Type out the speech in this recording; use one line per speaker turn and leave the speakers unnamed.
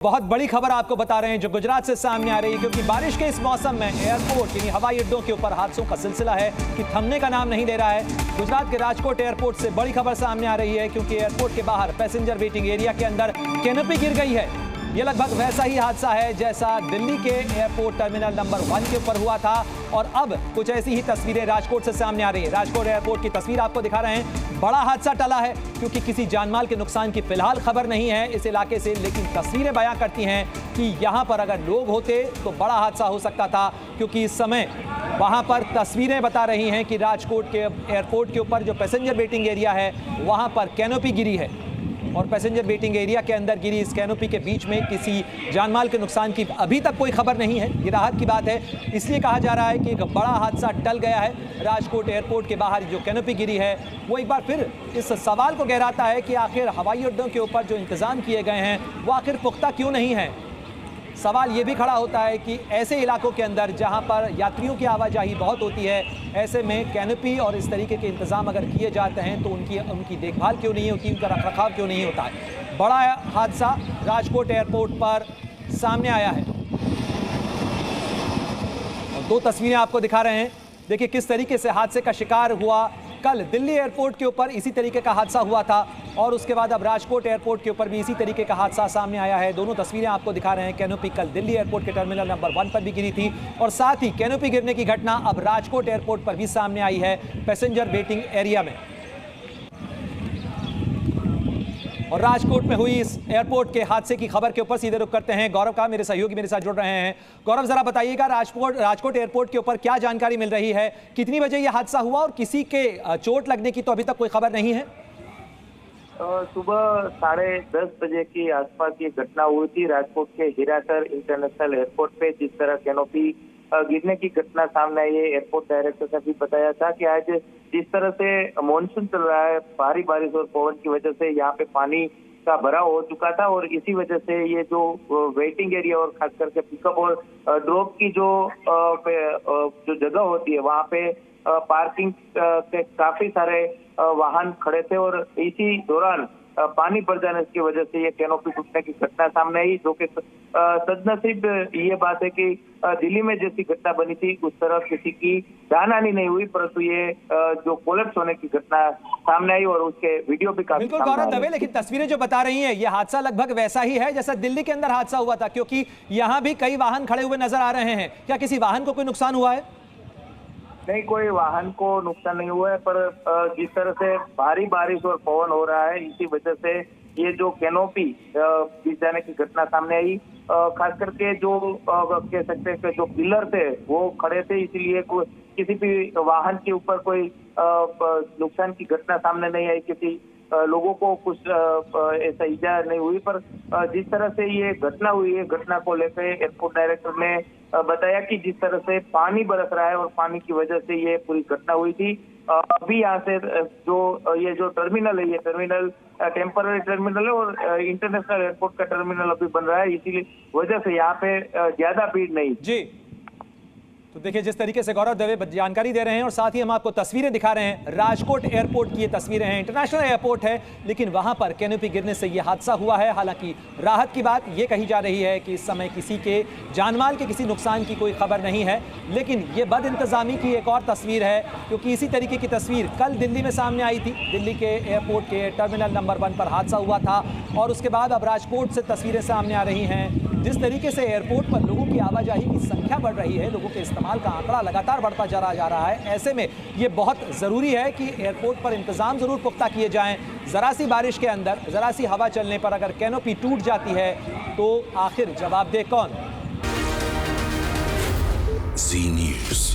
बहुत बड़ी खबर आपको बता रहे हैं जो गुजरात से सामने आ रही है, क्योंकि बारिश के इस मौसम में एयरपोर्ट यानी हवाई अड्डों के ऊपर हादसों का सिलसिला है कि थमने का नाम नहीं ले रहा है। गुजरात के राजकोट एयरपोर्ट से बड़ी खबर सामने आ रही है, क्योंकि एयरपोर्ट के बाहर पैसेंजर वेटिंग एरिया के अंदर कैनोपी गिर गई है। ये लगभग वैसा ही हादसा है जैसा दिल्ली के एयरपोर्ट टर्मिनल नंबर 1 के ऊपर हुआ था, और अब कुछ ऐसी ही तस्वीरें राजकोट से सामने आ रही है। राजकोट एयरपोर्ट की तस्वीर आपको दिखा रहे हैं। बड़ा हादसा टला है, क्योंकि किसी जानमाल के नुकसान की फिलहाल खबर नहीं है इस इलाके से, लेकिन तस्वीरें बयां करती हैं कि यहां पर अगर लोग होते तो बड़ा हादसा हो सकता था, क्योंकि इस समय वहां पर तस्वीरें बता रही हैं कि राजकोट के एयरपोर्ट के ऊपर जो पैसेंजर वेटिंग एरिया है वहां पर कैनोपी गिरी है, और पैसेंजर वेटिंग एरिया के अंदर गिरी इस कैनोपी के बीच में किसी जानमाल के नुकसान की अभी तक कोई खबर नहीं है। ये राहत की बात है, इसलिए कहा जा रहा है कि एक बड़ा हादसा टल गया है। राजकोट एयरपोर्ट के बाहर जो कैनोपी गिरी है वो एक बार फिर इस सवाल को गहराता है कि आखिर हवाई अड्डों के ऊपर जो इंतजाम किए गए हैं वो आखिर पुख्ता क्यों नहीं है। सवाल ये भी खड़ा होता है कि ऐसे इलाकों के अंदर जहां पर यात्रियों की आवाजाही बहुत होती है, ऐसे में कैनोपी और इस तरीके के इंतजाम अगर किए जाते हैं तो उनकी देखभाल क्यों नहीं होती, उनका रखरखाव क्यों नहीं होता है। बड़ा हादसा राजकोट एयरपोर्ट पर सामने आया है, और दो तस्वीरें आपको दिखा रहे हैं। देखिए किस तरीके से हादसे का शिकार हुआ। कल दिल्ली एयरपोर्ट के ऊपर इसी तरीके का हादसा हुआ था, और उसके बाद अब राजकोट एयरपोर्ट के ऊपर भी इसी तरीके का हादसा सामने आया है। दोनों तस्वीरें आपको दिखा रहे हैं। कैनोपी कल दिल्ली एयरपोर्ट के टर्मिनल नंबर 1 पर भी गिरी थी, और साथ ही कैनोपी गिरने की घटना अब राजकोट एयरपोर्ट पर भी सामने आई है पैसेंजर वेटिंग एरिया में। और राजकोट में हुई इस एयरपोर्ट के हादसे की खबर के ऊपर सीधे रुख करते हैं गौरव का। मेरे सहयोगी मेरे साथ जुड़ रहे हैं। गौरव, जरा बताइएगा राजकोट एयरपोर्ट के ऊपर क्या जानकारी मिल रही है, कितनी बजे यह हादसा हुआ, और किसी के चोट लगने की तो अभी तक कोई खबर नहीं है।
सुबह 10:30 बजे के आसपास ये घटना हुई थी राजकोट के हीरासर इंटरनेशनल एयरपोर्ट पे। जिस तरह कैनोपी गिरने की घटना सामने आई है, एयरपोर्ट डायरेक्टर ने भी बताया था कि आज जिस तरह से मानसून चल रहा है, भारी बारिश और पवन की वजह से यहाँ पे पानी का भराव हो चुका था, और इसी वजह से ये जो वेटिंग एरिया और खास करके पिकअप और ड्रॉप की जो जगह होती है वहाँ पे पार्किंग के काफी सारे वाहन खड़े थे, और इसी दौरान पानी भर जाने की वजह से ये कैनोपी टूटने की घटना सामने आई। जो कि सदनसीब ये बात है कि दिल्ली में जैसी घटना बनी थी उस तरह किसी की जानहानि नहीं हुई, परंतु ये जो कोलैप्स होने की घटना सामने आई और उसके वीडियो भी काफी
बिल्कुल गौरव दवे, लेकिन तस्वीरें जो बता रही हैं ये हादसा लगभग वैसा ही है जैसा दिल्ली के अंदर हादसा हुआ था, क्योंकि यहाँ भी कई वाहन खड़े हुए नजर आ रहे हैं। क्या किसी वाहन को कोई नुकसान हुआ है?
नहीं, कोई वाहन को नुकसान नहीं हुआ है, पर जिस तरह से भारी बारिश और पवन हो रहा है इसी वजह से ये जो कैनोपी गिर जाने की घटना सामने आई। खास करके जो कह सकते हैं कि जो पिलर थे वो खड़े थे, इसीलिए किसी भी वाहन के ऊपर कोई नुकसान की घटना सामने नहीं आई। किसी लोगों को कुछ ऐसा ईजा नहीं हुई, पर जिस तरह से ये घटना हुई है, घटना को लेकर एयरपोर्ट डायरेक्टर ने बताया कि जिस तरह से पानी बरस रहा है और पानी की वजह से ये पूरी घटना हुई थी। अभी यहाँ से ये जो टर्मिनल है, ये टर्मिनल टेम्पररी टर्मिनल है और इंटरनेशनल एयरपोर्ट का टर्मिनल अभी बन रहा है, इसीलिए वजह से यहाँ पे ज्यादा भीड़ नहीं
जी। तो देखिए जिस तरीके से गौरव दवे जानकारी दे रहे हैं, और साथ ही हम आपको तस्वीरें दिखा रहे हैं। राजकोट एयरपोर्ट की ये तस्वीरें हैं। इंटरनेशनल एयरपोर्ट है, लेकिन वहां पर कैनोपी गिरने से ये हादसा हुआ है। हालांकि राहत की बात ये कही जा रही है कि इस समय किसी के जानमाल के किसी नुकसान की कोई खबर नहीं है, लेकिन ये बद इंतजामी की एक और तस्वीर है, क्योंकि इसी तरीके की तस्वीर कल दिल्ली में सामने आई थी। दिल्ली के एयरपोर्ट के टर्मिनल नंबर 1 पर हादसा हुआ था, और उसके बाद अब राजकोट से तस्वीरें सामने आ रही हैं। जिस तरीके से एयरपोर्ट पर लोगों की आवाजाही की संख्या बढ़ रही है, लोगों के इस्तेमाल का आंकड़ा लगातार बढ़ता जा रहा है, ऐसे में ये बहुत ज़रूरी है कि एयरपोर्ट पर इंतजाम ज़रूर पुख्ता किए जाएं। ज़रा सी बारिश के अंदर, ज़रा सी हवा चलने पर अगर कैनोपी टूट जाती है तो आखिर जवाबदेह कौन?
जी न्यूज़।